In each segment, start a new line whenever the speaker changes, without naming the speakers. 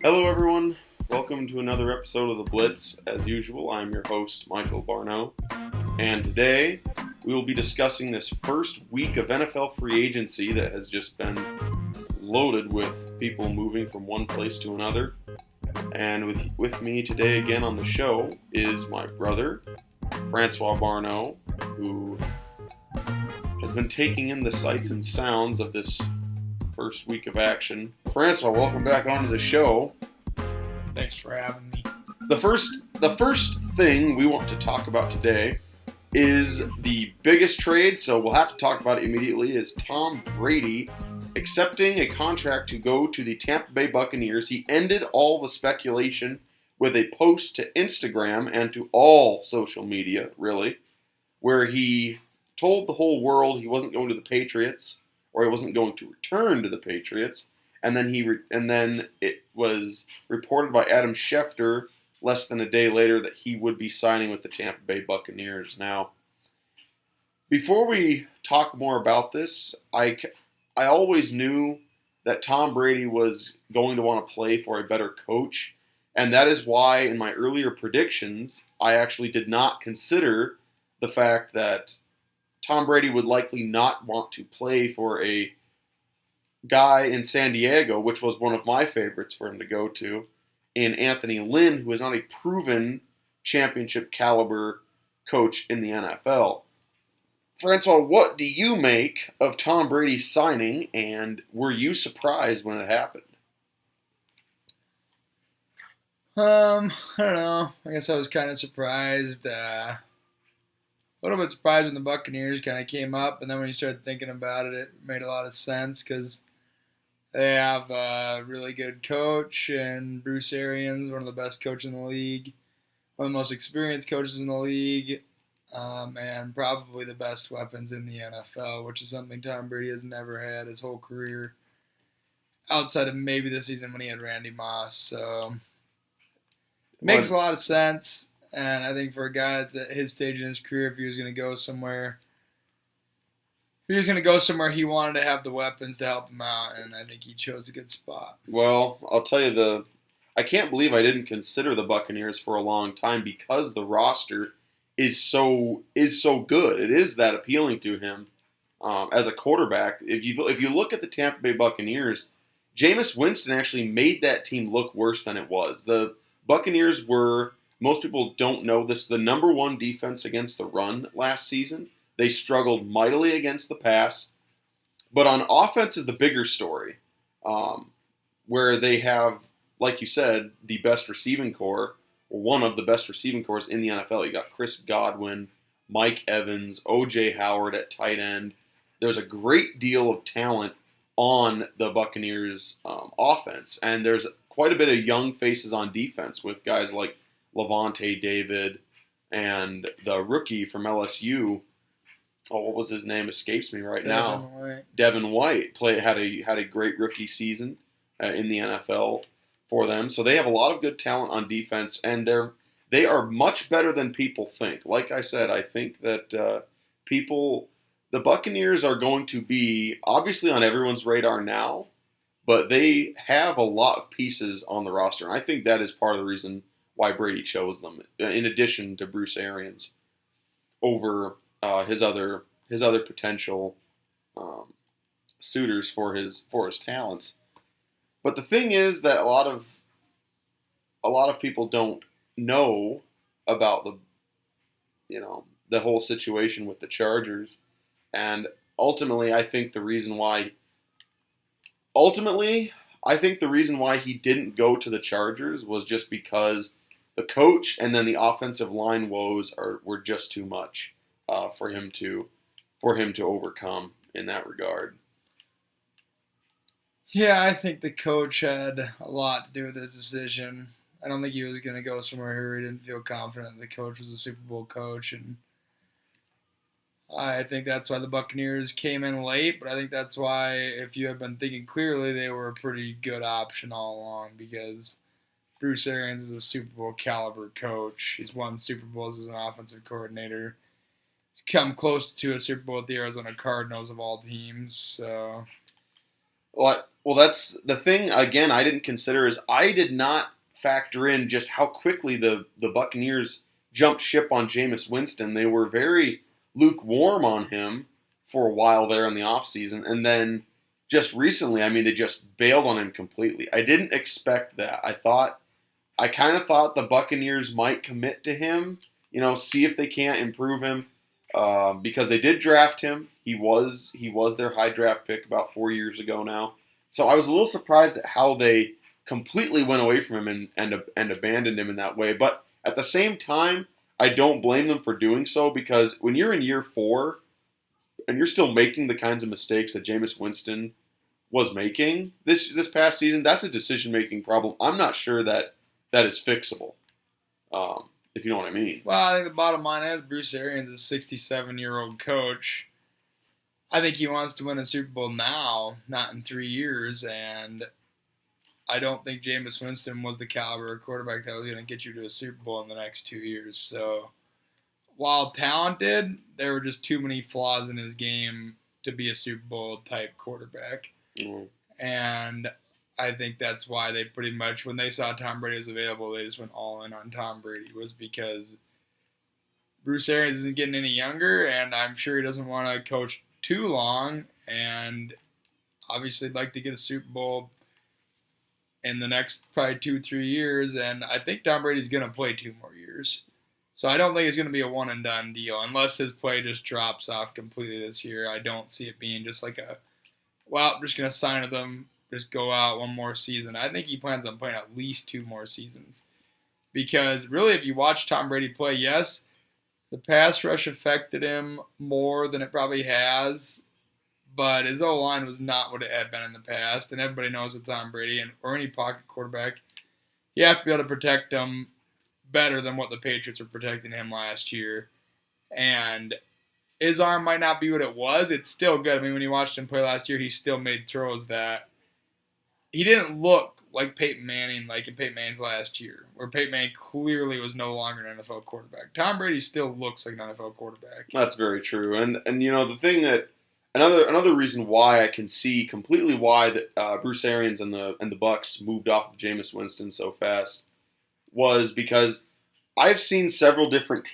Hello, everyone. Welcome to another episode of the Blitz. As usual, I'm your host, Michael Barnaud. And today, we will be discussing this first week of NFL free agency that has just been loaded with people moving from one place to another. And with me today again on the show is my brother, Francois Barnaud, who has been taking in the sights and sounds of this first week of action. Francois, welcome back onto the show.
Thanks for having me.
The first thing we want to talk about today is the biggest trade, so we'll have to talk about it immediately, is Tom Brady accepting a contract to go to the Tampa Bay Buccaneers. He ended all the speculation with a post to Instagram and to all social media, really, where he told the whole world he wasn't going to the Patriots, or he wasn't going to return to the Patriots, and then it was reported by Adam Schefter less than a day later that he would be signing with the Tampa Bay Buccaneers. Now, before we talk more about this, I always knew that Tom Brady was going to want to play for a better coach, and that is why in my earlier predictions, I actually did not consider the fact that Tom Brady would likely not want to play for a guy in San Diego, which was one of my favorites for him to go to, in Anthony Lynn, who is not a proven championship caliber coach in the NFL. Francois, what do you make of Tom Brady's signing, and were you surprised when it happened?
I don't know. I guess I was kind of surprised. A little bit surprised when the Buccaneers kind of came up, and then when you started thinking about it, it made a lot of sense because they have a really good coach, and Bruce Arians, one of the best coaches in the league, one of the most experienced coaches in the league, and probably the best weapons in the NFL, which is something Tom Brady has never had his whole career, outside of maybe the season when he had Randy Moss. So it makes a lot of sense. And I think for a guy that's at his stage in his career, if he was going to go somewhere, he wanted to have the weapons to help him out, and I think he chose a good spot.
Well, I'll tell you, I can't believe I didn't consider the Buccaneers for a long time because the roster is so good. It is that appealing to him as a quarterback. If you look at the Tampa Bay Buccaneers, Jameis Winston actually made that team look worse than it was. The Buccaneers were, most people don't know this, the number one defense against the run last season. They struggled mightily against the pass. But on offense is the bigger story, where they have, like you said, the best receiving core, or one of the best receiving cores in the NFL. You got Chris Godwin, Mike Evans, O.J. Howard at tight end. There's a great deal of talent on the Buccaneers offense, and there's quite a bit of young faces on defense with guys like Levante David and the rookie from LSU. Oh, what was his name? Escapes me right now. Devin White had a great rookie season in the NFL for them. So they have a lot of good talent on defense, and they are much better than people think. Like I said, I think that the Buccaneers are going to be obviously on everyone's radar now, but they have a lot of pieces on the roster, and I think that is part of the reason why Brady chose them, in addition to Bruce Arians, over his other potential suitors for his talents. But the thing is that a lot of people don't know about the whole situation with the Chargers, and ultimately I think the reason why he didn't go to the Chargers was just because the coach and then the offensive line woes were just too much for him to overcome in that regard.
Yeah, I think the coach had a lot to do with his decision. I don't think he was going to go somewhere where he didn't feel confident the coach was a Super Bowl coach, and I think that's why the Buccaneers came in late, but I think that's why, if you have been thinking clearly, they were a pretty good option all along, because Bruce Arians is a Super Bowl caliber coach. He's won Super Bowls as an offensive coordinator. He's come close to a Super Bowl with the Arizona Cardinals of all teams. So,
Well, that's the thing. Again, I didn't consider is I did not factor in just how quickly the Buccaneers jumped ship on Jameis Winston. They were very lukewarm on him for a while there in the offseason. And then just recently, I mean, they just bailed on him completely. I didn't expect that. I kind of thought the Buccaneers might commit to him, see if they can't improve him, because they did draft him. He was their high draft pick about 4 years ago now. So I was a little surprised at how they completely went away from him and abandoned him in that way. But at the same time, I don't blame them for doing so, because when you're in year 4 and you're still making the kinds of mistakes that Jameis Winston was making this past season, that's a decision-making problem. I'm not sure that is fixable, if you know what I mean.
Well, I think the bottom line is Bruce Arians is a 67-year-old coach. I think he wants to win a Super Bowl now, not in 3 years, and I don't think Jameis Winston was the caliber of quarterback that was going to get you to a Super Bowl in the next 2 years. So while talented, there were just too many flaws in his game to be a Super Bowl type quarterback.
Mm.
And I think that's why they pretty much, when they saw Tom Brady was available, they just went all in on Tom Brady, was because Bruce Arians isn't getting any younger, and I'm sure he doesn't want to coach too long, and obviously like to get a Super Bowl in the next probably 2-3 years, and I think Tom Brady's going to play 2 more years. So I don't think it's going to be a one-and-done deal unless his play just drops off completely this year. I don't see it being just like I'm just going to sign with them, just go out one more season. I think he plans on playing at least 2 more seasons. Because really, if you watch Tom Brady play, yes, the pass rush affected him more than it probably has, but his O-line was not what it had been in the past. And everybody knows with Tom Brady or any pocket quarterback, you have to be able to protect him better than what the Patriots were protecting him last year. And his arm might not be what it was. It's still good. I mean, when you watched him play last year, he still made throws that he didn't look like Peyton Manning, like in Peyton Manning's last year, where Peyton Manning clearly was no longer an NFL quarterback. Tom Brady still looks like an NFL quarterback.
That's very true. And the thing that another reason why I can see completely why that Bruce Arians and the Bucs moved off of Jameis Winston so fast was because I've seen several different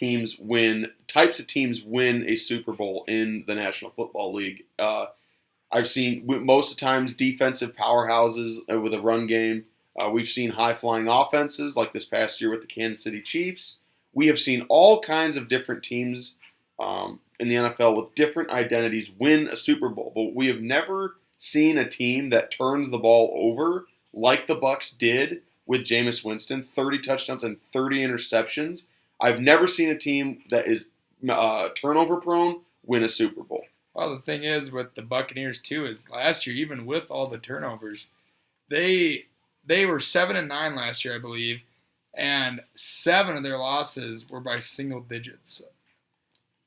types of teams win a Super Bowl in the National Football League. I've seen most of the times defensive powerhouses with a run game. We've seen high-flying offenses like this past year with the Kansas City Chiefs. We have seen all kinds of different teams in the NFL with different identities win a Super Bowl. But we have never seen a team that turns the ball over like the Bucs did with Jameis Winston, 30 touchdowns and 30 interceptions. I've never seen a team that is turnover-prone win a Super Bowl.
Well, the thing is with the Buccaneers too is last year, even with all the turnovers, they were 7-9 last year, I believe, and 7 of their losses were by single digits,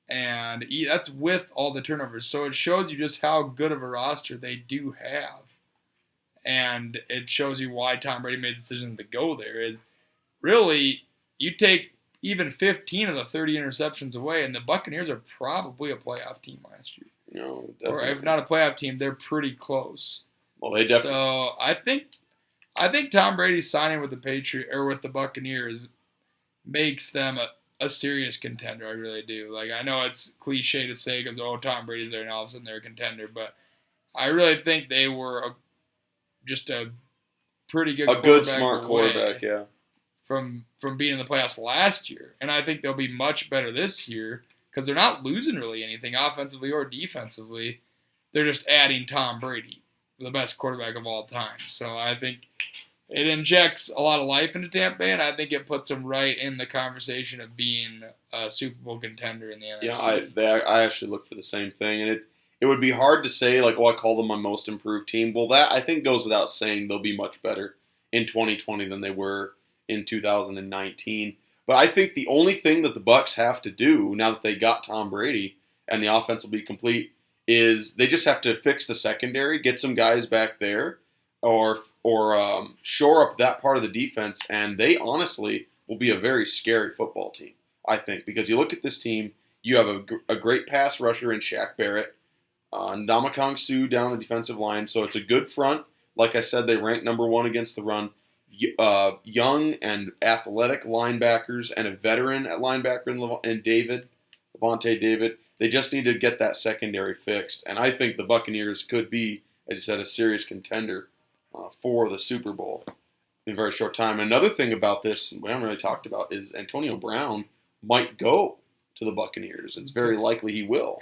and that's with all the turnovers. So it shows you just how good of a roster they do have, and it shows you why Tom Brady made the decision to go there. Is really you take even 15 of the 30 interceptions away, and the Buccaneers are probably a playoff team last year.
No,
or if not a playoff team, they're pretty close.
Well, they definitely.
So I think Tom Brady signing with the Buccaneers makes them a serious contender. I really do. Like, I know it's cliche to say because Tom Brady's there and all of a sudden they're a contender, but I really think they were just a pretty good,
smart quarterback, yeah.
From being in the playoffs last year, and I think they'll be much better this year. Because they're not losing really anything offensively or defensively. They're just adding Tom Brady, the best quarterback of all time. So I think it injects a lot of life into Tampa Bay, and I think it puts them right in the conversation of being a Super Bowl contender in the NFC.
Yeah, I actually look for the same thing. And it would be hard to say, like, I call them my most improved team. Well, that I think goes without saying. They'll be much better in 2020 than they were in 2019. But I think the only thing that the Bucs have to do now that they got Tom Brady and the offense will be complete is they just have to fix the secondary, get some guys back there, or shore up that part of the defense, and they honestly will be a very scary football team, I think. Because you look at this team, you have a great pass rusher in Shaq Barrett, Ndamukong Suh down the defensive line, so it's a good front. Like I said, they rank number 1 against the run. Young and athletic linebackers and a veteran at linebacker in Levante David. They just need to get that secondary fixed. And I think the Buccaneers could be, as you said, a serious contender for the Super Bowl in a very short time. Another thing about this we haven't really talked about is Antonio Brown might go to the Buccaneers. It's very likely he will.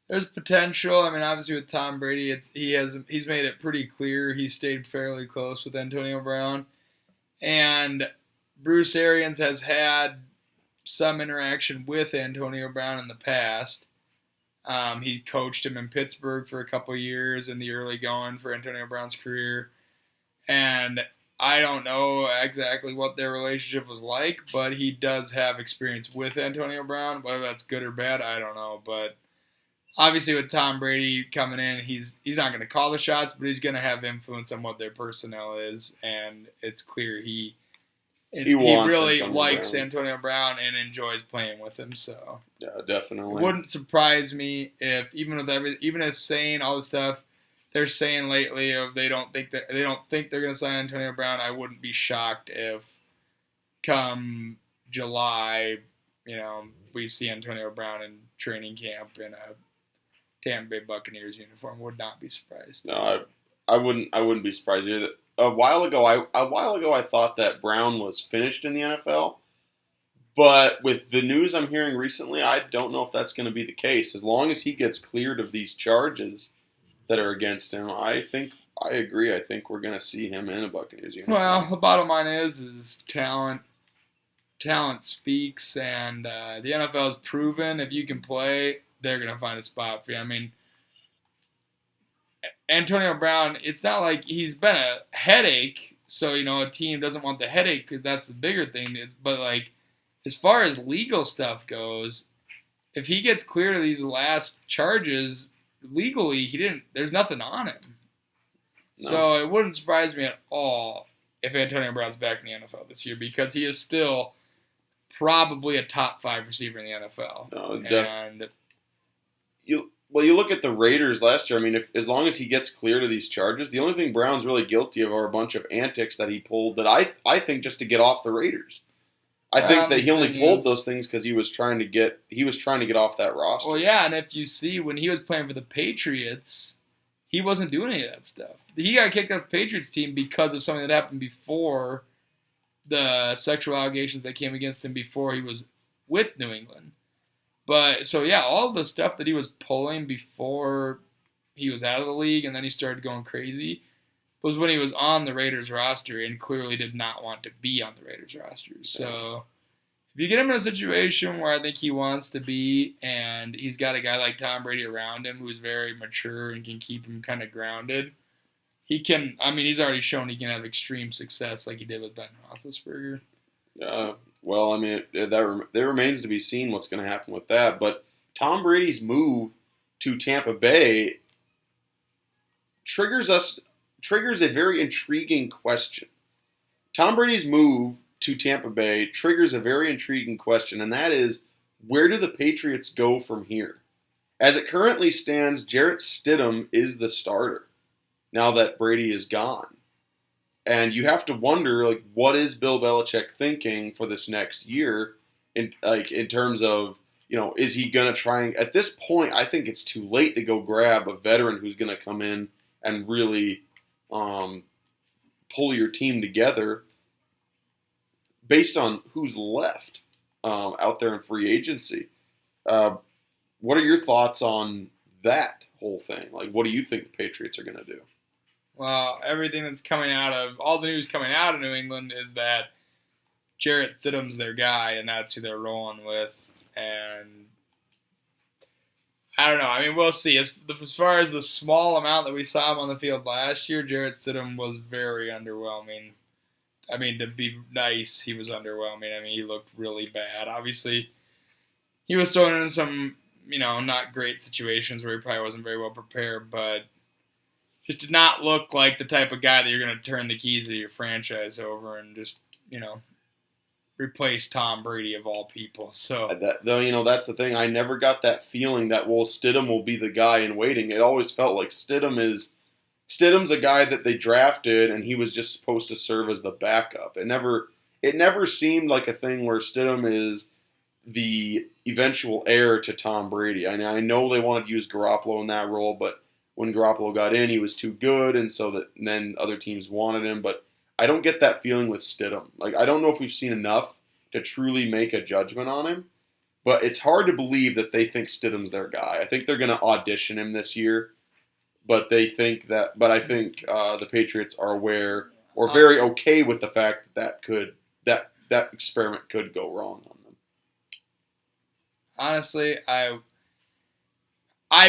There's potential. I mean, obviously with Tom Brady, he's made it pretty clear he stayed fairly close with Antonio Brown. And Bruce Arians has had some interaction with Antonio Brown in the past. He coached him in Pittsburgh for a couple of years in the early going for Antonio Brown's career. And I don't know exactly what their relationship was like, but he does have experience with Antonio Brown. Whether that's good or bad, I don't know. But obviously with Tom Brady coming in, he's not going to call the shots, but he's going to have influence on what their personnel is. And it's clear he really likes Antonio Brown and enjoys playing with him. So
yeah, definitely.
It wouldn't surprise me if even as saying all the stuff they're saying lately of they don't think they're going to sign Antonio Brown, I wouldn't be shocked if come July, we see Antonio Brown in training camp in a Tampa Bay Buccaneers uniform. Would not be surprised.
No, I wouldn't be surprised either. A while ago, I thought that Brown was finished in the NFL, but with the news I'm hearing recently, I don't know if that's going to be the case. As long as he gets cleared of these charges that are against him, I agree. I think we're going to see him in a Buccaneers uniform.
Well, the bottom line is talent. Talent speaks, and the NFL has proven if you can play, they're going to find a spot for you. I mean, Antonio Brown, it's not like he's been a headache, so, a team doesn't want the headache because that's the bigger thing. But, as far as legal stuff goes, if he gets cleared of these last charges, legally, there's nothing on him. No. So it wouldn't surprise me at all if Antonio Brown's back in the NFL this year because he is still probably a top 5 receiver in the NFL.
No, you look at the Raiders last year. I mean, as long as he gets cleared of these charges, the only thing Brown's really guilty of are a bunch of antics that he pulled that I think just to get off the Raiders. I think that he only pulled those things because he was trying to get off that roster.
Well, yeah, and if you see when he was playing for the Patriots, he wasn't doing any of that stuff. He got kicked off the Patriots team because of something that happened before the sexual allegations that came against him before he was with New England. But, so yeah, all the stuff that he was pulling before he was out of the league and then he started going crazy was when he was on the Raiders roster and clearly did not want to be on the Raiders roster. So if you get him in a situation where I think he wants to be and he's got a guy like Tom Brady around him who's very mature and can keep him kind of grounded, he's already shown he can have extreme success like he did with Ben Roethlisberger.
Well, I mean, there remains to be seen what's going to happen with that. But Tom Brady's move to Tampa Bay triggers a very intriguing question. Tom Brady's move to Tampa Bay triggers a very intriguing question, and that is, where do the Patriots go from here? As it currently stands, Jarrett Stidham is the starter now that Brady is gone. And you have to wonder, what is Bill Belichick thinking for this next year in terms of, is he going to try and, at this point, I think it's too late to go grab a veteran who's going to come in and really pull your team together based on who's left out there in free agency. What are your thoughts on that whole thing? What do you think the Patriots are going to do?
Well, everything that's coming out of all the news coming out of New England is that Jarrett Stidham's their guy, and that's who they're rolling with. And I don't know. I mean, we'll see. As far as the small amount that we saw him on the field last year, Jarrett Stidham was very underwhelming. I mean, to be nice, he was underwhelming. I mean, he looked really bad. Obviously, he was thrown in some, not great situations where he probably wasn't very well prepared, but just did not look like the type of guy that you're going to turn the keys of your franchise over and just, replace Tom Brady of all people. So
that's the thing. I never got that feeling that Stidham will be the guy in waiting. It always felt like Stidham Stidham's a guy that they drafted, and he was just supposed to serve as the backup. It never seemed like a thing where Stidham is the eventual heir to Tom Brady. I know they wanted to use Garoppolo in that role, but when Garoppolo got in, he was too good, and then other teams wanted him. But I don't get that feeling with Stidham. Like, I don't know if we've seen enough to truly make a judgment on him, but it's hard to believe that they think Stidham's their guy. I think they're going to audition him this year, but I think the Patriots are aware or very okay with the fact that that experiment could go wrong on them.
Honestly, I'd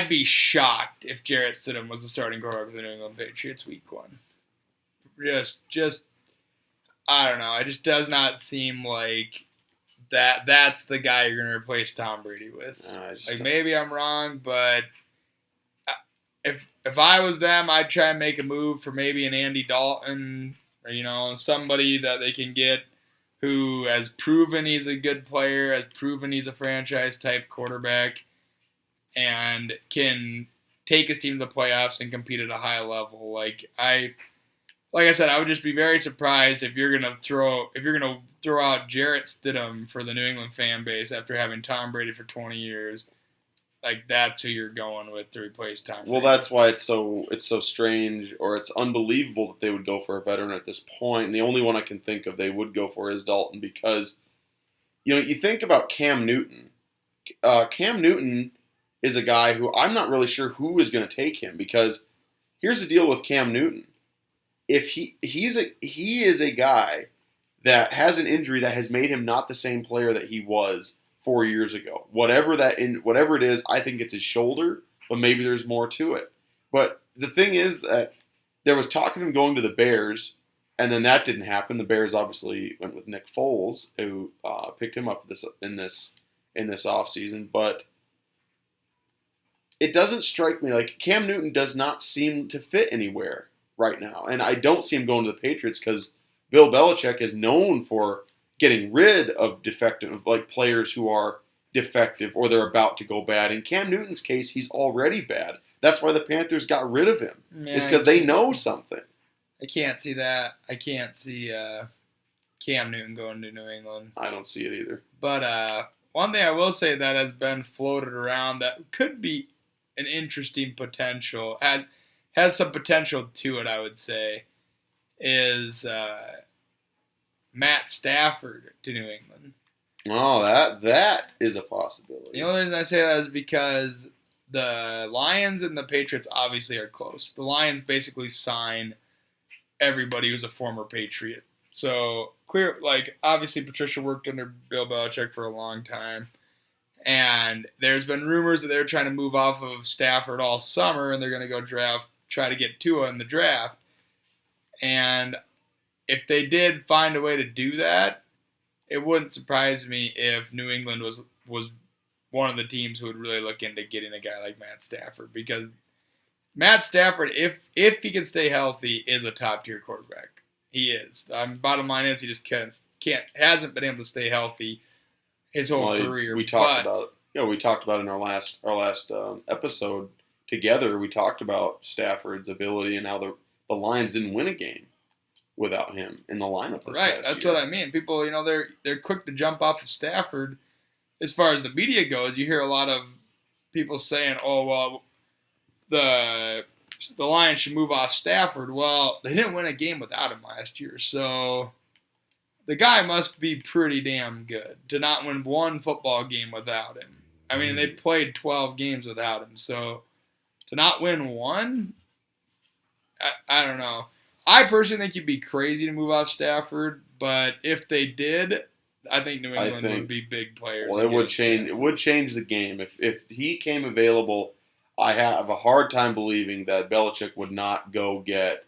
be shocked if Jarrett Stidham was the starting quarterback for the New England Patriots week 1. Just I don't know. It just does not seem like that's the guy you're going to replace Tom Brady with. Maybe I'm wrong, but if I was them, I'd try and make a move for maybe an Andy Dalton or, somebody that they can get who has proven he's a good player, has proven he's a franchise-type quarterback, and can take his team to the playoffs and compete at a high level. Like I said, I would just be very surprised if you're gonna throw out Jarrett Stidham for the New England fan base after having Tom Brady for 20 years. Like, that's who you're going with to replace Tom Brady.
Well, that's why it's so strange, or it's unbelievable that they would go for a veteran at this point. And the only one I can think of they would go for is Dalton, because you think about Cam Newton. Cam Newton is a guy who I'm not really sure who is going to take him, because here's the deal with Cam Newton. If he is a guy that has an injury that has made him not the same player that he was 4 years ago. Whatever it is, I think it's his shoulder, but maybe there's more to it. But the thing is that there was talk of him going to the Bears, and then that didn't happen. The Bears obviously went with Nick Foles, who picked him up in this offseason. But it doesn't strike me like Cam Newton does not seem to fit anywhere right now. And I don't see him going to the Patriots because Bill Belichick is known for getting rid of defective, like players who are defective or they're about to go bad. In Cam Newton's case, he's already bad. That's why the Panthers got rid of him. It's because they know something.
I can't see that. I can't see Cam Newton going to New England.
I don't see it either.
But one thing I will say that has been floated around that could be an interesting potential, has some potential to it, I would say, is Matt Stafford to New England.
Oh, that is a possibility.
The only reason I say that is because the Lions and the Patriots obviously are close. The Lions basically sign everybody who's a former Patriot. So, obviously Patricia worked under Bill Belichick for a long time. And there's been rumors that they're trying to move off of Stafford all summer, and they're going to go try to get Tua in the draft. And if they did find a way to do that, it wouldn't surprise me if New England was one of the teams who would really look into getting a guy like Matt Stafford, because Matt Stafford, if he can stay healthy, is a top-tier quarterback. He is. Bottom line is he just hasn't been able to stay healthy his whole career.
We talked about in our last episode together. We talked about Stafford's ability and how the Lions didn't win a game without him in the lineup.
Right, that's what I mean. People, they're quick to jump off of Stafford. As far as the media goes, you hear a lot of people saying, "Oh, well, the Lions should move off Stafford." Well, they didn't win a game without him last year, so the guy must be pretty damn good to not win one football game without him. I mean, they played 12 games without him, so to not win one, I don't know. I personally think you'd be crazy to move off Stafford, but if they did, I think New England would be big players.
Well, it would change. It would change the game if he came available. I have a hard time believing that Belichick would not go get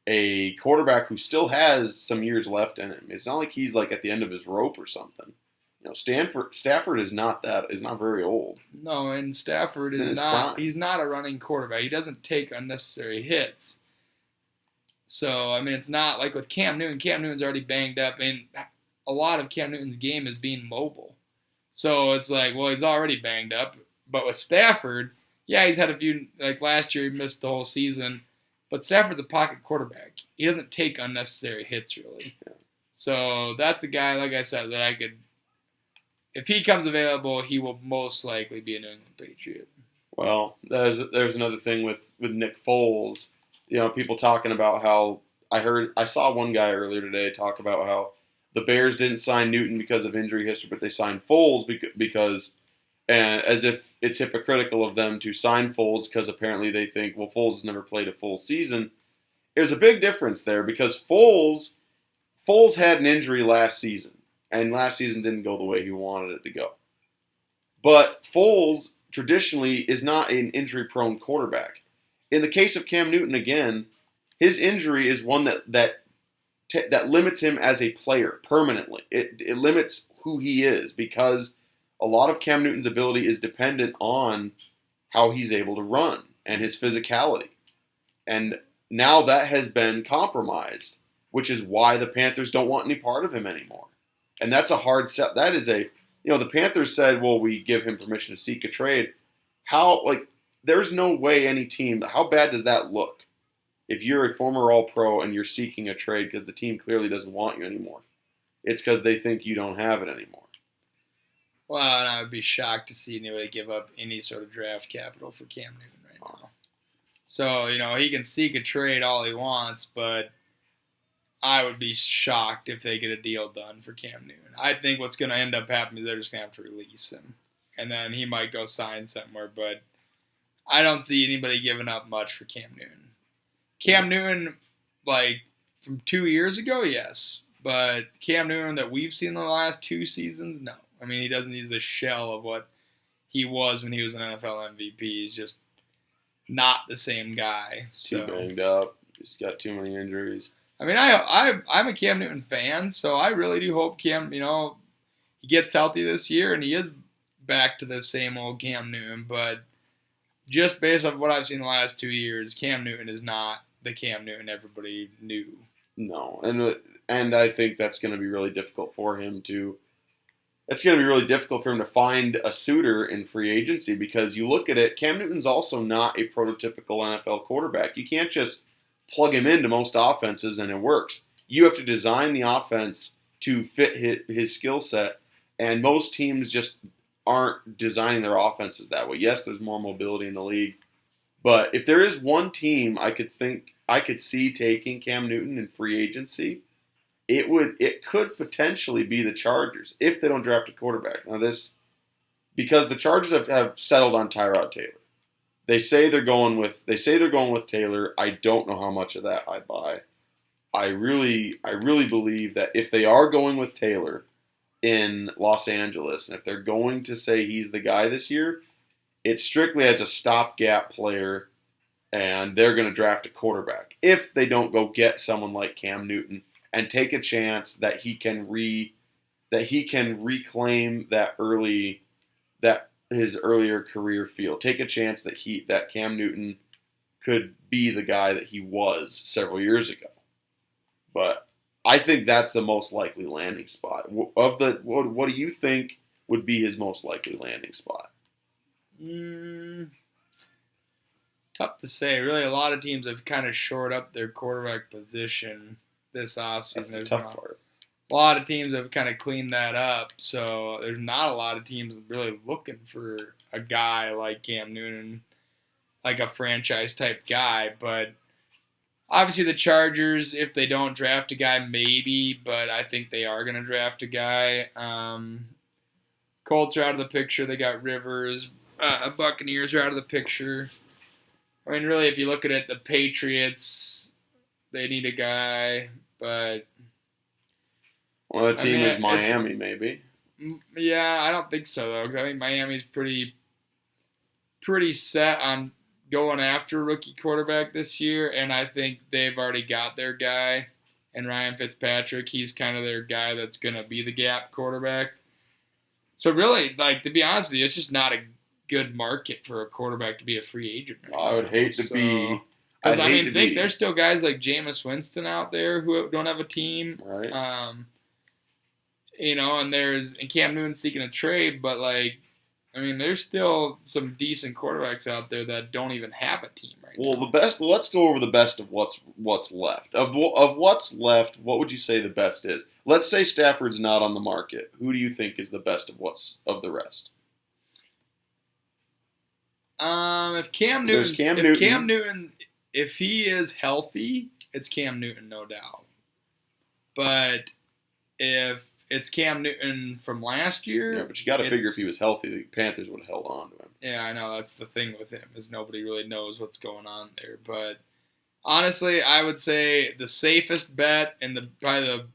a quarterback who still has some years left in him. It's not like he's at the end of his rope or something. Stafford is not very old.
No, and Stafford is not. He's not a running quarterback. He doesn't take unnecessary hits. So, I mean, it's not like with Cam Newton. Cam Newton's already banged up, and a lot of Cam Newton's game is being mobile. So it's like, well, he's already banged up. But with Stafford, yeah, he's had a few, like last year he missed the whole season. But Stafford's a pocket quarterback. He doesn't take unnecessary hits, really.
Yeah.
So that's a guy, like I said, that I could – if he comes available, he will most likely be a New England Patriot.
Well, there's another thing with Nick Foles. People talking about how I saw one guy earlier today talk about how the Bears didn't sign Newton because of injury history, but they signed Foles because as if it's hypocritical of them to sign Foles because apparently they think, well, Foles has never played a full season. There's a big difference there because Foles had an injury last season, and last season didn't go the way he wanted it to go. But Foles traditionally is not an injury-prone quarterback. In the case of Cam Newton, again, his injury is one that limits him as a player permanently. It limits who he is because a lot of Cam Newton's ability is dependent on how he's able to run and his physicality. And now that has been compromised, which is why the Panthers don't want any part of him anymore. And that's a hard set. That is the Panthers said, well, we give him permission to seek a trade. There's no way any team, how bad does that look? If you're a former All-Pro and you're seeking a trade because the team clearly doesn't want you anymore, it's because they think you don't have it anymore.
Well, and I would be shocked to see anybody give up any sort of draft capital for Cam Newton right now. So, he can seek a trade all he wants, but I would be shocked if they get a deal done for Cam Newton. I think what's going to end up happening is they're just going to have to release him. And then he might go sign somewhere, but I don't see anybody giving up much for Cam Newton. Cam Newton, from 2 years ago, yes. But Cam Newton that we've seen the last 2 seasons, no. I mean, he's a shell of what he was when he was an NFL MVP. He's just not the same guy.
Too banged up. He's got too many injuries.
I mean, I'm a Cam Newton fan, so I really do hope Cam, he gets healthy this year and he is back to the same old Cam Newton. But just based on what I've seen the last 2 years, Cam Newton is not the Cam Newton everybody knew.
No, and I think that's going to be really difficult for him to. It's going to be really difficult for him to find a suitor in free agency because you look at it, Cam Newton's also not a prototypical NFL quarterback. You can't just plug him into most offenses and it works. You have to design the offense to fit his skill set, and most teams just aren't designing their offenses that way. Yes, there's more mobility in the league, but if there is one team I could see taking Cam Newton in free agency, it could potentially be the Chargers if they don't draft a quarterback. Now because the Chargers have settled on Tyrod Taylor. They say they're going with Taylor. I don't know how much of that I buy. I really believe that if they are going with Taylor in Los Angeles, and if they're going to say he's the guy this year, it's strictly as a stopgap player, and they're going to draft a quarterback. If they don't go get someone like Cam Newton and take a chance that he can reclaim his earlier career field. Take a chance that Cam Newton could be the guy that he was several years ago. But I think that's the most likely landing spot. What do you think would be his most likely landing spot?
Tough to say. Really, a lot of teams have kind of shored up their quarterback position this offseason.
That's the tough part.
A lot of teams have kind of cleaned that up, so there's not a lot of teams really looking for a guy like Cam Newton, like a franchise-type guy. But obviously the Chargers, if they don't draft a guy, maybe, but I think they are going to draft a guy. Colts are out of the picture. They got Rivers. Buccaneers are out of the picture. I mean, really, if you look at it, the Patriots, they need a guy, but...
Well, the team is Miami, maybe.
Yeah, I don't think so, though, because I think Miami's pretty set on going after a rookie quarterback this year, and I think they've already got their guy, and Ryan Fitzpatrick, he's kind of their guy that's going to be the gap quarterback. So really, to be honest with you, it's just not a good market for a quarterback to be a free agent right now.
I would hate to be...
Because, there's still guys like Jameis Winston out there who don't have a team.
Right.
And Cam Newton's seeking a trade, but I mean, there's still some decent quarterbacks out there that don't even have a team right now.
Well, let's go over the best of what's left. Of what's left, what would you say the best is? Let's say Stafford's not on the market. Who do you think is the best of the rest?
If Cam Newton, if he is healthy, it's Cam Newton, no doubt. But if it's Cam Newton from last year,
yeah, but you got to figure if he was healthy, the Panthers would have held on to him.
Yeah, I know that's the thing with him is nobody really knows what's going on there. But honestly, I would say the safest bet and probably the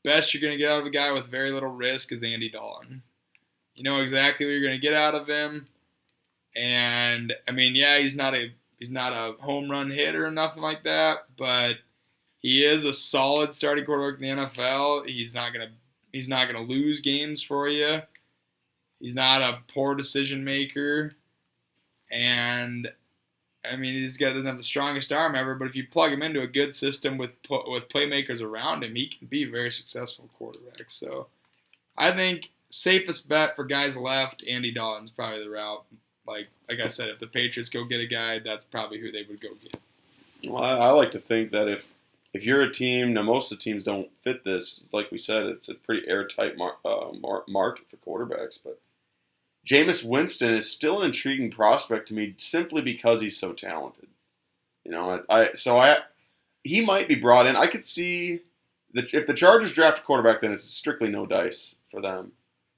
best you're going to get out of a guy with very little risk is Andy Dalton. You know exactly what you're going to get out of him. And I mean, yeah, he's not a home run hitter or nothing like that, but he is a solid starting quarterback in the NFL. He's not gonna lose games for you. He's not a poor decision maker, and I mean, doesn't have the strongest arm ever. But if you plug him into a good system with playmakers around him, he can be a very successful quarterback. So I think safest bet for guys left, Andy Dalton's probably the route. Like I said, if the Patriots go get a guy, that's probably who they would go get.
Well, I like to think that if you're a team, now most of the teams don't fit this. It's like we said, it's a pretty airtight market for quarterbacks. But Jameis Winston is still an intriguing prospect to me simply because he's so talented. You know, he might be brought in. I could see that if the Chargers draft a quarterback, then it's strictly no dice for them.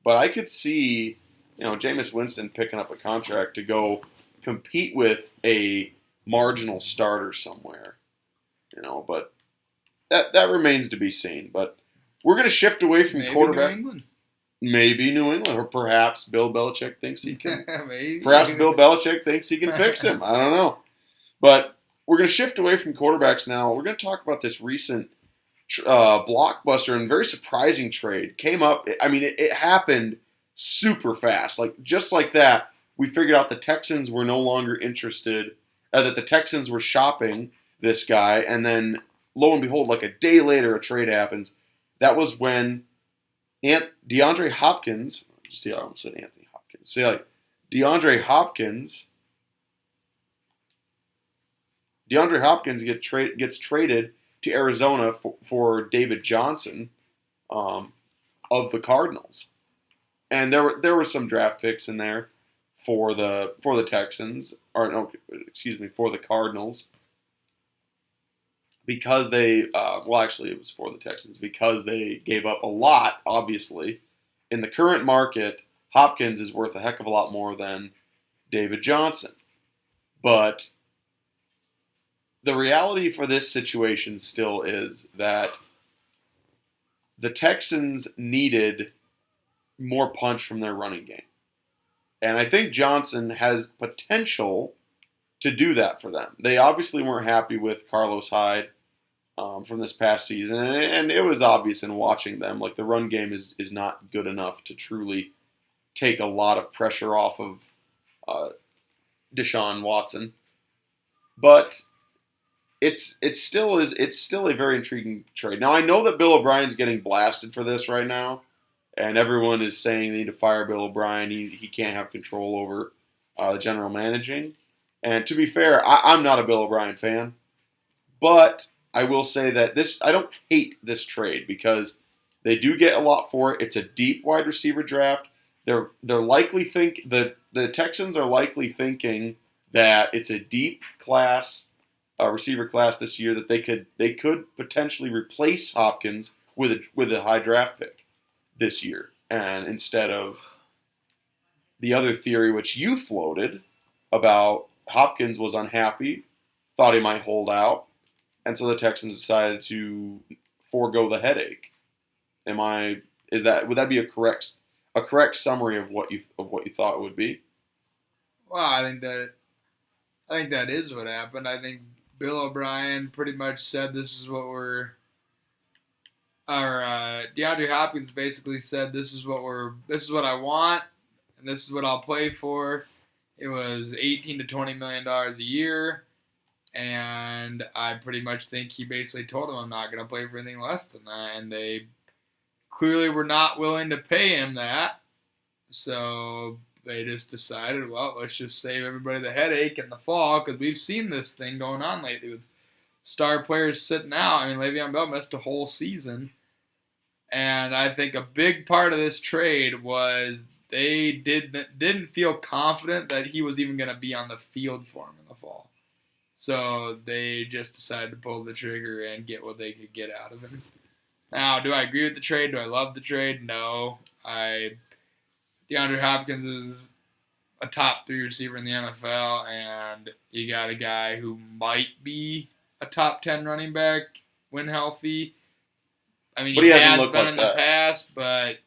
But I could see, you know, Jameis Winston picking up a contract to go compete with a marginal starter somewhere. You know, but that remains to be seen. But we're going to shift away from quarterback. Maybe New England, or perhaps Bill Belichick thinks he can. Perhaps Bill Belichick thinks he can fix him. I don't know. But we're going to shift away from quarterbacks now. We're going to talk about this recent blockbuster and very surprising trade. Came up. I mean, it happened super fast. Like just like that, we figured out the Texans were no longer interested. That the Texans were shopping this guy, and then lo and behold, like a day later, a trade happens. That was when DeAndre Hopkins. See, I almost said Anthony Hopkins. See, like DeAndre Hopkins gets traded to Arizona for David Johnson of the Cardinals, and there were some draft picks in there for the Texans, or no, excuse me, for the Cardinals. Because actually it was for the Texans, because they gave up a lot, obviously. In the current market, Hopkins is worth a heck of a lot more than David Johnson. But the reality for this situation still is that the Texans needed more punch from their running game. And I think Johnson has potential to do that for them. They obviously weren't happy with Carlos Hyde from this past season, and it was obvious in watching them. Like the run game is not good enough to truly take a lot of pressure off of Deshaun Watson. But it's still a very intriguing trade. Now I know that Bill O'Brien's getting blasted for this right now, and everyone is saying they need to fire Bill O'Brien. He can't have control over general managing. And to be fair, I'm not a Bill O'Brien fan, but I will say that I don't hate this trade because they do get a lot for it. It's a deep wide receiver draft. They're likely the Texans are likely thinking that it's a deep class, receiver class this year that they could potentially replace Hopkins with a high draft pick this year, and instead of the other theory which you floated about Hopkins was unhappy, thought he might hold out. And so the Texans decided to forego the headache. Would that be a correct summary of what you thought it would be?
Well, I think that is what happened. I think Bill O'Brien pretty much said this is what DeAndre Hopkins basically said this is what I want and this is what I'll play for. It was $18 to $20 million a year. And I pretty much think he basically told him I'm not going to play for anything less than that. And they clearly were not willing to pay him that. So they just decided, well, let's just save everybody the headache in the fall because we've seen this thing going on lately with star players sitting out. I mean, Le'Veon Bell missed a whole season. And I think a big part of this trade was they didn't feel confident that he was even going to be on the field for him in the fall. So they just decided to pull the trigger and get what they could get out of him. Now, do I agree with the trade? Do I love the trade? No. DeAndre Hopkins is a top 3 receiver in the NFL, and you got a guy who might be a top 10 running back when healthy. I mean, he has been in the past, but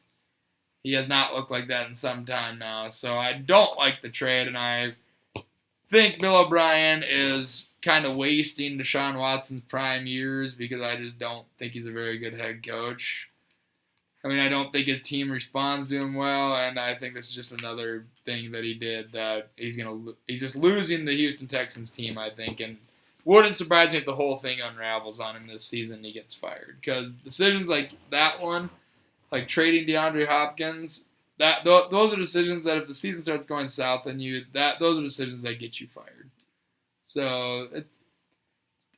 he has not looked like that in some time now. So I don't like the trade, and I think Bill O'Brien is kind of wasting Deshaun Watson's prime years because I just don't think he's a very good head coach. I mean, I don't think his team responds to him well, and I think this is just another thing that he did that he's just losing the Houston Texans team, I think, and wouldn't surprise me if the whole thing unravels on him this season and he gets fired. Because decisions like that one, like trading DeAndre Hopkins, those are decisions that if the season starts going south, and those are decisions that get you fired. So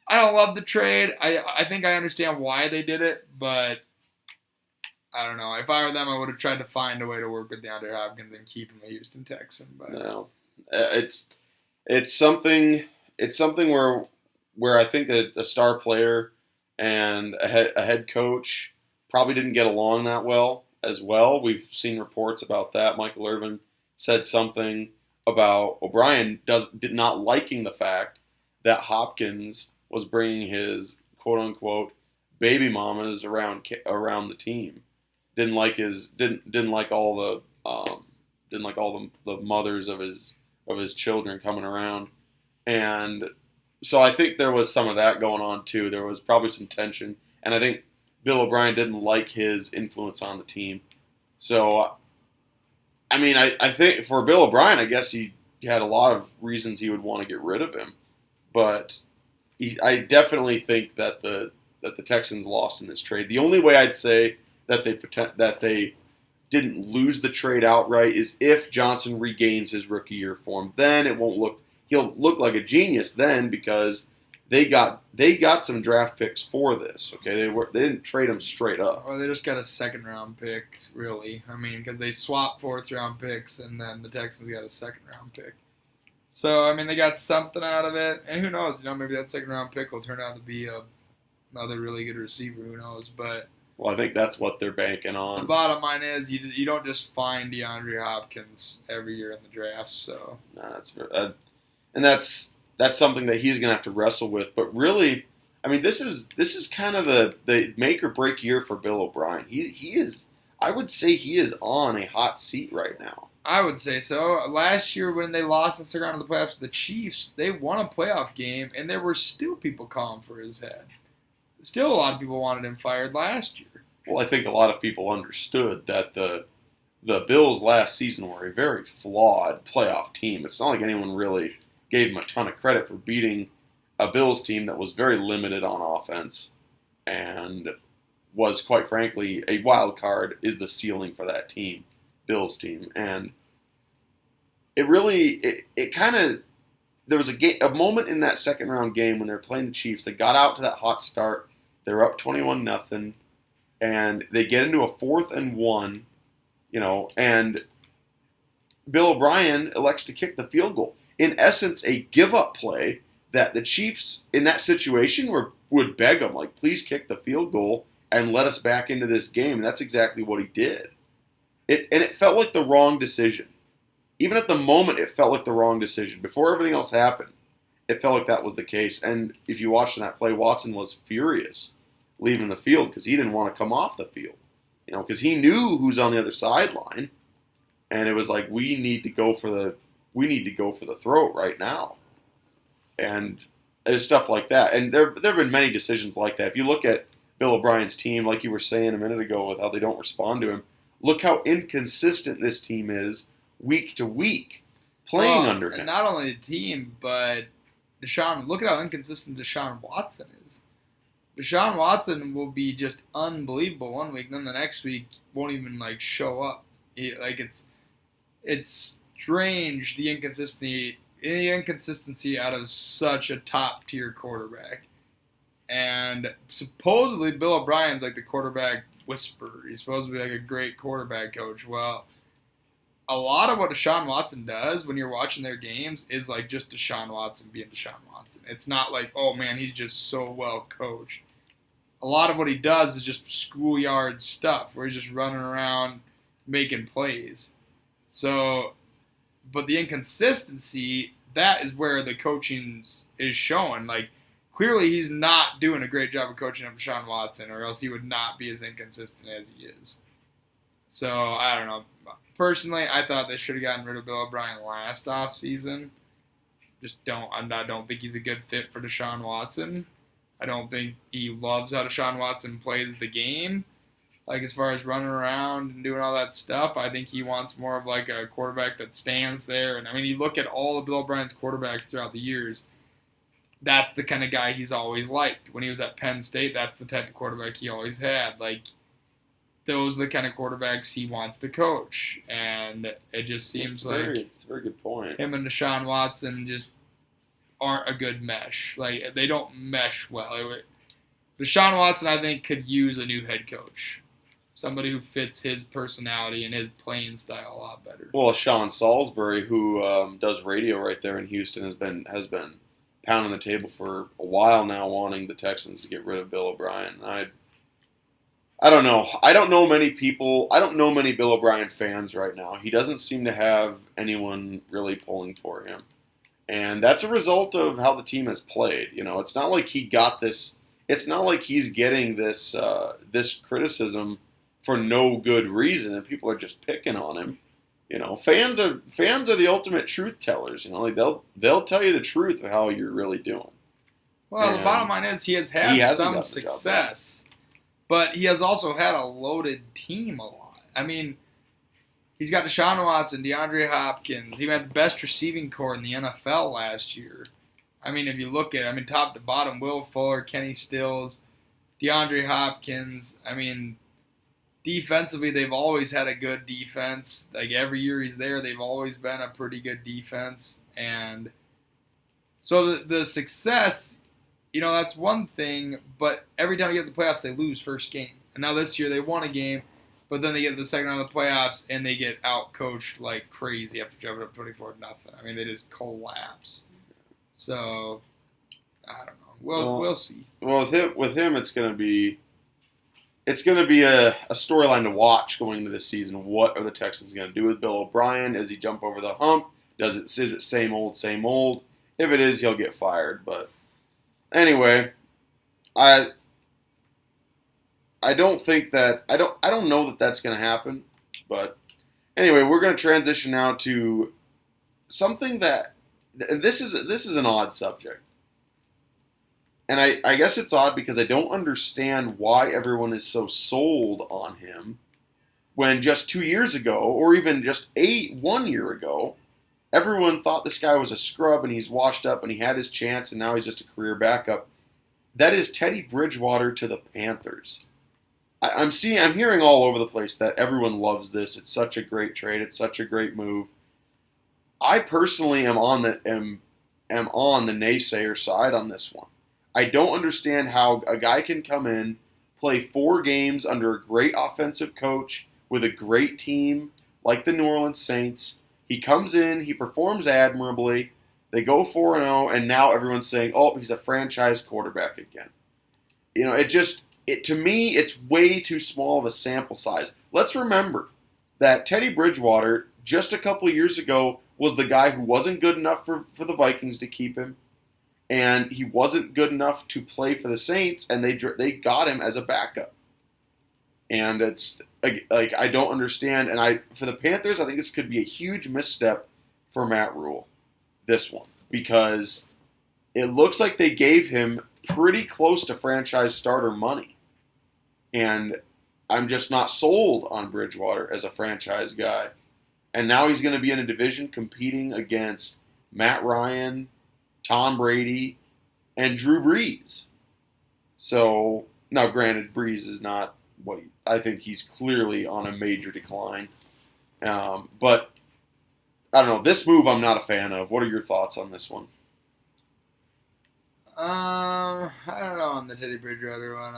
I don't love the trade. I think I understand why they did it, but I don't know. If I were them, I would have tried to find a way to work with DeAndre Hopkins and keep him a Houston Texan. But
no, it's something where I think a star player and a head coach probably didn't get along that well as well. We've seen reports about that. Michael Irvin said something about O'Brien did not liking the fact that Hopkins was bringing his quote unquote baby mamas around the team. Didn't like all the mothers of his children coming around, and so I think there was some of that going on too. There was probably some tension, and I think Bill O'Brien didn't like his influence on the team. So, I mean, I think for Bill O'Brien, I guess he had a lot of reasons he would want to get rid of him, but I definitely think that the Texans lost in this trade. The only way I'd say that they didn't lose the trade outright is if Johnson regains his rookie year form. Then he'll look like a genius then because they got some draft picks for this. Okay, they didn't trade him straight up.
Or they just got a second round pick, really. I mean, because they swapped 4th round picks and then the Texans got a second round pick. So I mean, they got something out of it, and who knows? Maybe that second round pick will turn out to be another really good receiver. Who knows? But
well, I think that's what they're banking on.
The bottom line is you don't just find DeAndre Hopkins every year in the draft. So
and that's something that he's going to have to wrestle with. But really, I mean, this is kind of the make or break year for Bill O'Brien. He is, I would say, he is on a hot seat right now.
I would say so. Last year when they lost in the second round of the playoffs to the Chiefs, they won a playoff game, and there were still people calling for his head. Still a lot of people wanted him fired last year.
Well, I think a lot of people understood that the Bills last season were a very flawed playoff team. It's not like anyone really gave him a ton of credit for beating a Bills team that was very limited on offense and was, quite frankly, a wild card is the ceiling for that team, Bills team. And it really, it kind of, there was a moment in that second round game when they were playing the Chiefs. They got out to that hot start. They were up 21-0, and they get into a 4th and 1, and Bill O'Brien elects to kick the field goal. In essence, a give-up play that the Chiefs, in that situation, would beg him, like, please kick the field goal and let us back into this game. And that's exactly what he did. It felt like the wrong decision. Even at the moment, it felt like the wrong decision. Before everything else happened, it felt like that was the case. And if you watched that play, Watson was furious leaving the field because he didn't want to come off the field. Because he knew who's on the other sideline. And it was like, we need to go for the throat right now. And there's stuff like that. And there have been many decisions like that. If you look at Bill O'Brien's team, like you were saying a minute ago with how they don't respond to him, look how inconsistent this team is week to week playing under him.
And not only the team, but Deshaun. Look at how inconsistent Deshaun Watson is. Deshaun Watson will be just unbelievable one week, then the next week won't even show up. It's strange the inconsistency out of such a top tier quarterback. And supposedly Bill O'Brien's like the quarterback whisperer. He's supposed to be like a great quarterback coach. Well, a lot of what Deshaun Watson does when you're watching their games is like just Deshaun Watson being Deshaun Watson. It's not like, oh man, he's just so well coached. A lot of what he does is just schoolyard stuff where he's just running around making plays. So, but the inconsistency, that is where the coaching is showing. Like, clearly he's not doing a great job of coaching up Deshaun Watson, or else he would not be as inconsistent as he is. So, I don't know. Personally, I thought they should have gotten rid of Bill O'Brien last offseason. I don't think he's a good fit for Deshaun Watson. I don't think he loves how Deshaun Watson plays the game. Like, as far as running around and doing all that stuff, I think he wants more of like a quarterback that stands there. And I mean, you look at all of Bill O'Brien's quarterbacks throughout the years, that's the kind of guy he's always liked. When he was at Penn State, that's the type of quarterback he always had. Like, those are the kind of quarterbacks he wants to coach. And it just seems
it's a very good point.
Him and Deshaun Watson just aren't a good mesh. Like, they don't mesh well. Deshaun Watson, I think, could use a new head coach. Somebody who fits his personality and his playing style a lot better.
Well, Sean Salisbury, who does radio right there in Houston, has been pounding the table for a while now, wanting the Texans to get rid of Bill O'Brien. I don't know. I don't know many people. I don't know many Bill O'Brien fans right now. He doesn't seem to have anyone really pulling for him, and that's a result of how the team has played. You know, it's not like he got this. It's not like he's getting this this criticism for no good reason, and people are just picking on him. You know, fans are the ultimate truth tellers. You know, like they'll tell you the truth of how you're really doing.
Well,
and
the bottom line is he has had some success, but he has also had a loaded team a lot. I mean, he's got Deshaun Watson, DeAndre Hopkins. He had the best receiving core in the NFL last year. I mean, if you look at it, top to bottom, Will Fuller, Kenny Stills, DeAndre Hopkins. I mean, defensively, they've always had a good defense. Like, every year he's there, they've always been a pretty good defense. And so the success, that's one thing, but every time you get to the playoffs, they lose first game. And now this year they won a game, but then they get to the second round of the playoffs, and they get out-coached like crazy after jumping up 24-0. I mean, they just collapse. So, I don't know. We'll see.
Well, with him, it's going to be a storyline to watch going into this season. What are the Texans going to do with Bill O'Brien? Does he jump over the hump? Is it same old, same old? If it is, he'll get fired. But anyway, I don't think that I don't know that that's going to happen. But anyway, we're going to transition now to something that, and this is an odd subject. And I guess it's odd because I don't understand why everyone is so sold on him when just 2 years ago, or even just 1 year ago, everyone thought this guy was a scrub and he's washed up and he had his chance and now he's just a career backup. That is Teddy Bridgewater to the Panthers. I'm hearing all over the place that everyone loves this. It's such a great trade. It's such a great move. I personally am on the naysayer side on this one. I don't understand how a guy can come in, play 4 games under a great offensive coach with a great team like the New Orleans Saints. He comes in, he performs admirably, they go 4-0, and now everyone's saying, oh, he's a franchise quarterback again. To me, it's way too small of a sample size. Let's remember that Teddy Bridgewater, just a couple years ago, was the guy who wasn't good enough for the Vikings to keep him. And he wasn't good enough to play for the Saints, and they got him as a backup. And it's like I don't understand. And for the Panthers, I think this could be a huge misstep for Matt Rule, this one, because it looks like they gave him pretty close to franchise starter money, and I'm just not sold on Bridgewater as a franchise guy. And now he's going to be in a division competing against Matt Ryan, Tom Brady, and Drew Brees. So, now granted, Brees is not I think he's clearly on a major decline. But I don't know. This move I'm not a fan of. What are your thoughts on this one?
I don't know on the Teddy Bridgewater one.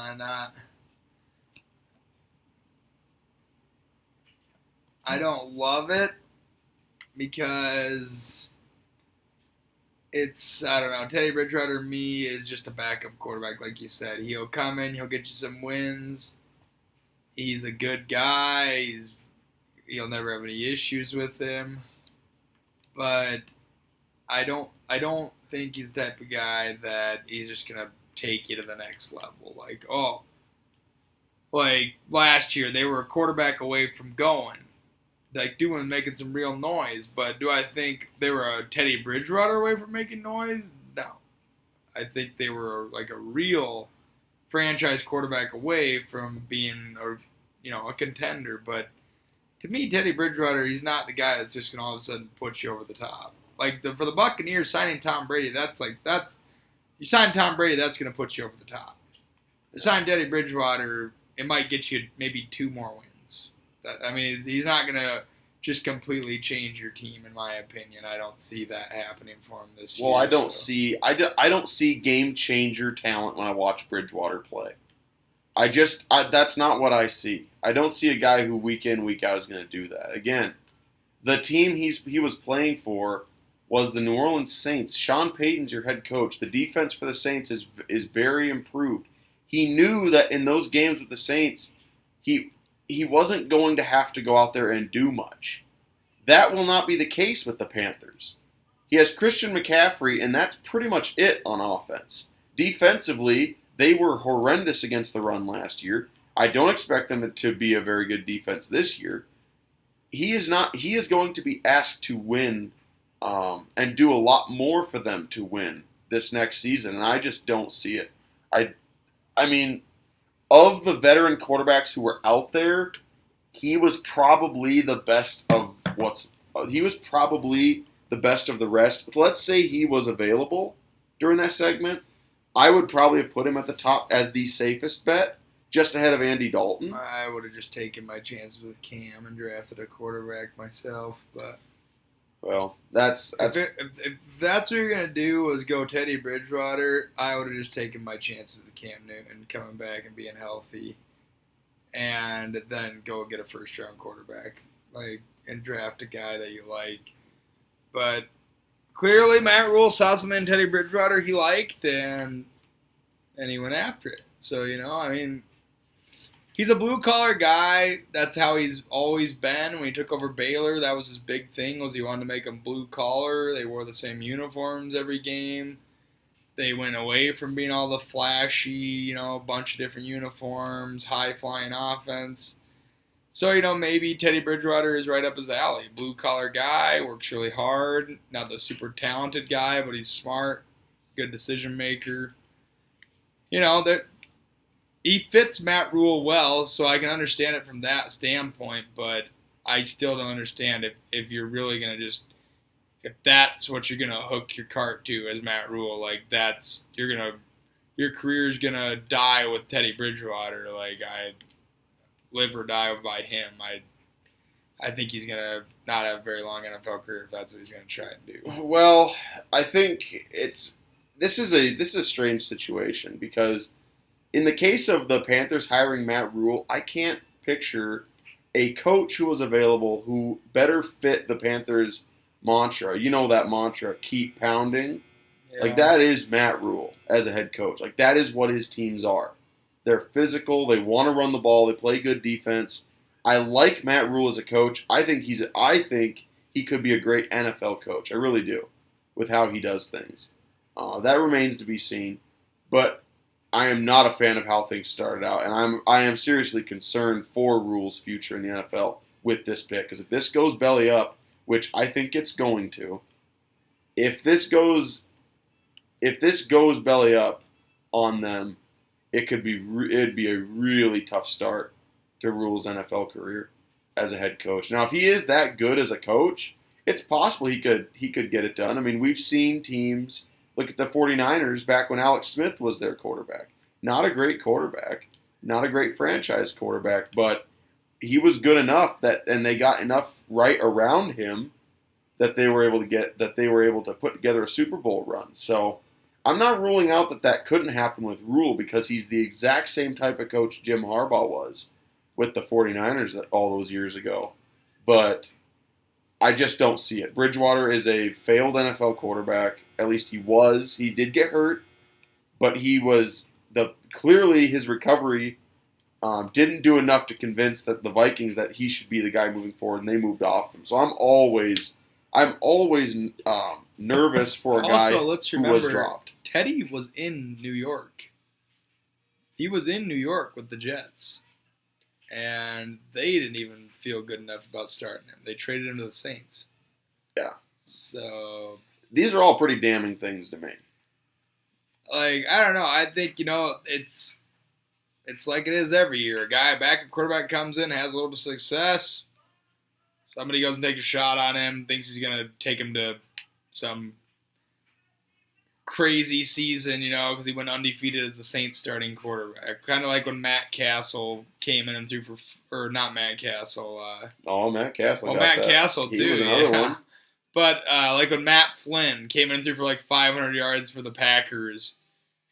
I don't love it because I don't know. Teddy Bridgewater, to me, is just a backup quarterback, like you said. He'll come in, he'll get you some wins. He's a good guy. You'll never have any issues with him. But I don't think he's the type of guy that he's just gonna take you to the next level. Like last year, they were a quarterback away from going, making some real noise. But do I think they were a Teddy Bridgewater away from making noise? No. I think they were like a real franchise quarterback away from being a contender. But to me, Teddy Bridgewater, he's not the guy that's just gonna all of a sudden put you over the top. For the Buccaneers signing Tom Brady, you sign Tom Brady, that's gonna put you over the top. You sign Teddy Bridgewater, it might get you maybe 2 more wins. He's not going to just completely change your team, in my opinion. I don't see that happening for him this year.
Well, I don't see game changer talent when I watch Bridgewater play. That's not what I see. I don't see a guy who week in, week out is going to do that. Again, the team he was playing for was the New Orleans Saints. Sean Payton's your head coach. The defense for the Saints is very improved. He knew that in those games with the Saints, he wasn't going to have to go out there and do much. That will not be the case with the Panthers. He has Christian McCaffrey, and that's pretty much it on offense. Defensively, they were horrendous against the run last year. I don't expect them to be a very good defense this year. He is not. He is going to be asked to win and do a lot more for them to win this next season, and I just don't see it. I mean, of the veteran quarterbacks who were out there, he was probably the best of the rest. Let's say he was available during that segment. I would probably have put him at the top as the safest bet, just ahead of Andy Dalton.
I would have just taken my chances with Cam and drafted a quarterback myself, but
well, if
that's what you're gonna do was go Teddy Bridgewater, I would have just taken my chances with Cam Newton coming back and being healthy, and then go get a first-round quarterback, and draft a guy that you like. But clearly, Matt Rule saw something in Teddy Bridgewater he liked, and he went after it. So he's a blue-collar guy. That's how he's always been. When he took over Baylor, that was his big thing, was he wanted to make them blue-collar. They wore the same uniforms every game. They went away from being all the flashy, bunch of different uniforms, high-flying offense. So, maybe Teddy Bridgewater is right up his alley. Blue-collar guy, works really hard. Not the super talented guy, but he's smart, good decision-maker. He fits Matt Rule well, so I can understand it from that standpoint, but I still don't understand if you're really going to if that's what you're going to hook your cart to as Matt Rule, your career's going to die with Teddy Bridgewater. I live or die by him. I think he's going to not have a very long NFL career if that's what he's going to try and do.
Well, I think this is a strange situation because in the case of the Panthers hiring Matt Rule, I can't picture a coach who was available who better fit the Panthers' mantra. You know that mantra, keep pounding? Yeah. That is Matt Rule as a head coach. That is what his teams are. They're physical. They want to run the ball. They play good defense. I like Matt Rule as a coach. I think he could be a great NFL coach. I really do, with how he does things. That remains to be seen. But I am not a fan of how things started out, and I am seriously concerned for Rule's future in the NFL with this pick. Because if this goes belly up, which I think it's going to, if this goes belly up on them, it'd be a really tough start to Rule's NFL career as a head coach. Now, if he is that good as a coach, it's possible he could get it done. We've seen teams. Look at the 49ers back when Alex Smith was their quarterback. Not a great quarterback, not a great franchise quarterback, but he was good enough and they got enough right around him that they were able to put together a Super Bowl run. So I'm not ruling out that couldn't happen with Rule because he's the exact same type of coach Jim Harbaugh was with the 49ers all those years ago. But I just don't see it. Bridgewater is a failed NFL quarterback. At least he was. He did get hurt, but he was clearly his recovery didn't do enough to convince the Vikings that he should be the guy moving forward, and they moved off him. So I'm always nervous for a guy who was dropped.
Teddy was in New York. He was in New York with the Jets, and they didn't even feel good enough about starting him. They traded him to the Saints.
Yeah.
So
these are all pretty damning things to me.
Like, I don't know. I think, it's like it is every year. A backup quarterback comes in, has a little bit of success. Somebody goes and takes a shot on him, thinks he's going to take him to some crazy season, because he went undefeated as the Saints starting quarterback. Kind of like when Matt Castle came in and threw or not Matt Castle.
Matt Castle.
Well, Matt Castle, too.
He was another one.
But like when Matt Flynn came in and threw for like 500 yards for the Packers,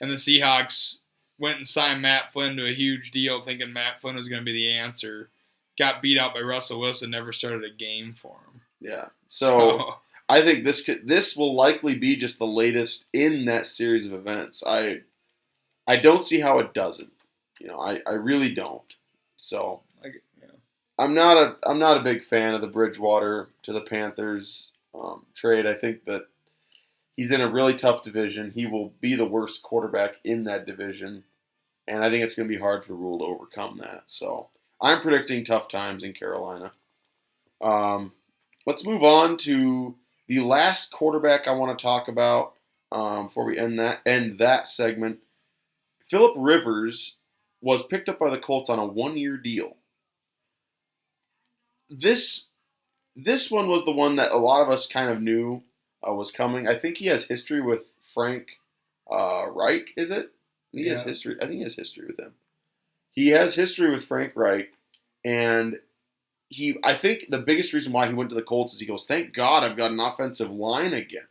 and the Seahawks went and signed Matt Flynn to a huge deal thinking Matt Flynn was going to be the answer. Got beat out by Russell Wilson, never started a game for him.
Yeah. So I think this will likely be just the latest in that series of events. I don't see how it doesn't. I really don't. So I'm not a big fan of the Bridgewater to the Panthers trade. I think that he's in a really tough division. He will be the worst quarterback in that division, and I think it's going to be hard for Rule to overcome that. So I'm predicting tough times in Carolina. Let's move on to the last quarterback I want to talk about before we end that segment. Phillip Rivers was picked up by the Colts on a 1-year deal. This one was the one that a lot of us kind of knew was coming. I think he has history with Frank Reich, is it? He has history. I think he has history with him. He has history with Frank Reich, and I think the biggest reason why he went to the Colts is he goes, thank God I've got an offensive line again.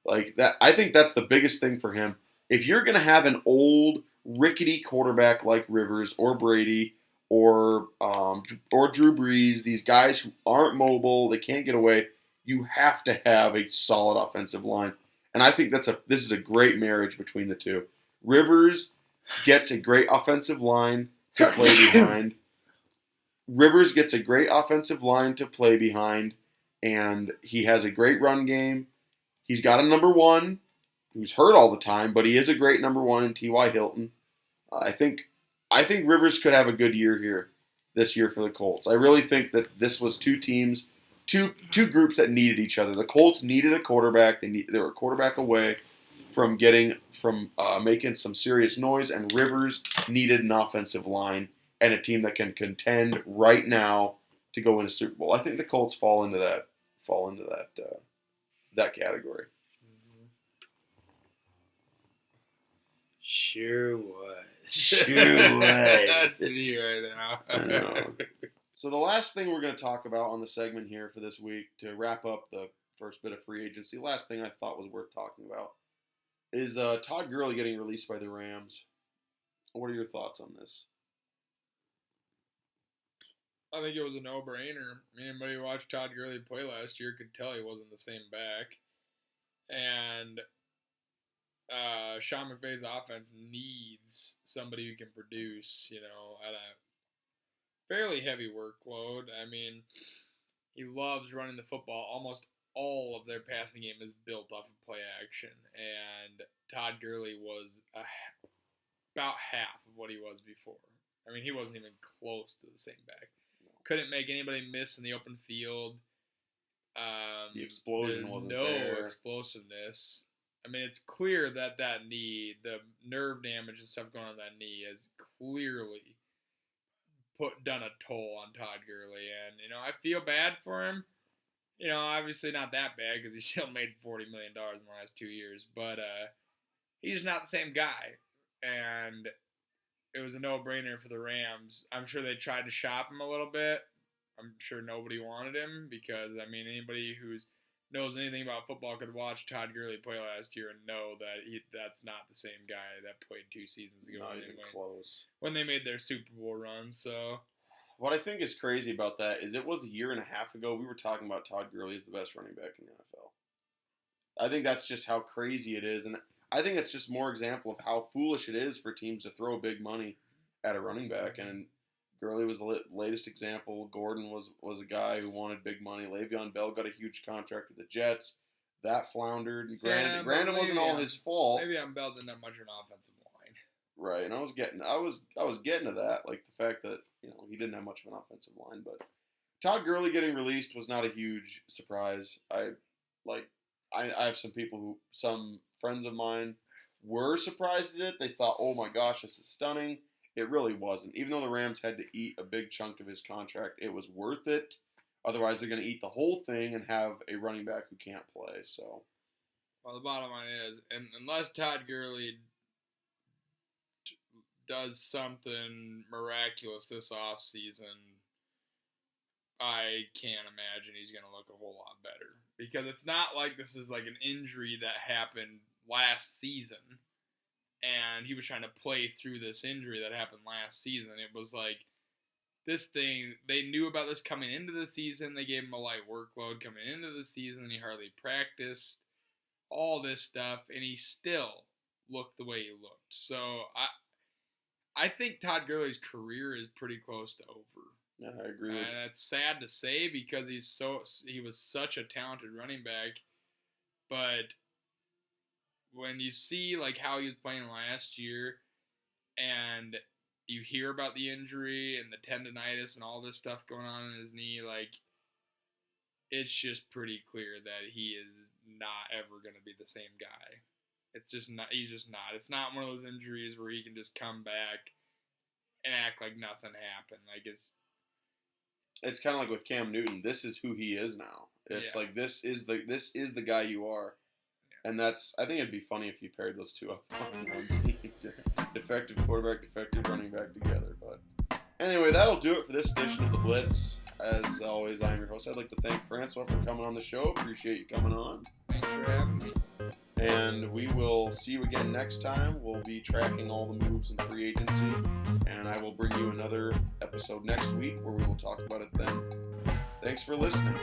Like that, I think that's the biggest thing for him. If you're going to have an old, rickety quarterback like Rivers or Brady or Drew Brees, these guys who aren't mobile, they can't get away, you have to have a solid offensive line. And I think this is a great marriage between the two. Rivers gets a great offensive line to play behind. And he has a great run game. He's got a number one who's hurt all the time, but he is a great number one in T.Y. Hilton. I think Rivers could have a good year this year for the Colts. I really think that this was two teams, two groups that needed each other. The Colts needed a quarterback. They were a quarterback away from making some serious noise, and Rivers needed an offensive line and a team that can contend right now to go win a Super Bowl. I think the Colts fall into that category.
Sure was.
That's
me right now.
I know. So the last thing we're going to talk about on the segment here for this week to wrap up the first bit of free agency, last thing I thought was worth talking about is Todd Gurley getting released by the Rams. What are your thoughts on this?
I think it was a no-brainer. Anybody who watched Todd Gurley play last year could tell he wasn't the same back. And Sean McVay's offense needs somebody who can produce, at a fairly heavy workload. He loves running the football. Almost all of their passing game is built off of play action. And Todd Gurley was about half of what he was before. He wasn't even close to the same back. Couldn't make anybody miss in the open field.
The explosion wasn't there.
No explosiveness. It's clear that knee, the nerve damage and stuff going on that knee, has clearly done a toll on Todd Gurley. And, I feel bad for him. Obviously not that bad because he still made $40 million in the last 2 years. But he's not the same guy. And it was a no-brainer for the Rams. I'm sure they tried to shop him a little bit. I'm sure nobody wanted him because, anybody who's knows anything about football could watch Todd Gurley play last year and know that that's not the same guy that played 2 seasons ago.
Not even close.
When they made their Super Bowl run, so.
What I think is crazy about that is it was a year and a half ago we were talking about Todd Gurley as the best running back in the NFL. I think that's just how crazy it is, and I think it's just more example of how foolish it is for teams to throw big money at a running back, and Gurley was the latest example. Gordon was a guy who wanted big money. Le'Veon Bell got a huge contract with the Jets. That floundered. And granted, wasn't all his fault.
Le'Veon Bell didn't have much of an offensive line.
Right, and I was getting to that, like the fact that he didn't have much of an offensive line. But Todd Gurley getting released was not a huge surprise. I have some friends of mine were surprised at it. They thought, oh my gosh, this is stunning. It really wasn't. Even though the Rams had to eat a big chunk of his contract, it was worth it. Otherwise, they're going to eat the whole thing and have a running back who can't play. So,
well, the bottom line is, unless Todd Gurley does something miraculous this offseason, I can't imagine he's going to look a whole lot better. Because it's not like this is like an injury that happened last season and he was trying to play through this injury that happened last season. It was like this thing, they knew about this coming into the season. They gave him a light workload coming into the season. He hardly practiced, all this stuff, and he still looked the way he looked. So I think Todd Gurley's career is pretty close to over.
Yeah, I agree.
And that's sad to say because he was such a talented running back, but when you see like how he was playing last year, and you hear about the injury and the tendonitis and all this stuff going on in his knee, like it's just pretty clear that he is not ever going to be the same guy. It's just not. He's just not. It's not one of those injuries where he can just come back and act like nothing happened. Like
it's kind of like with Cam Newton. This is who he is now. It's like this is the guy you are, and that's. I think it'd be funny if you paired those two up on one team, defective quarterback, defective running back together. But anyway, that'll do it for this edition of the Blitz. As always, I'm your host. I'd like to thank Francois for coming on the show. Appreciate you coming on.
Thanks for having me.
And we will see you again next time. We'll be tracking all the moves in free agency. And I will bring you another episode next week where we will talk about it then. Thanks for listening.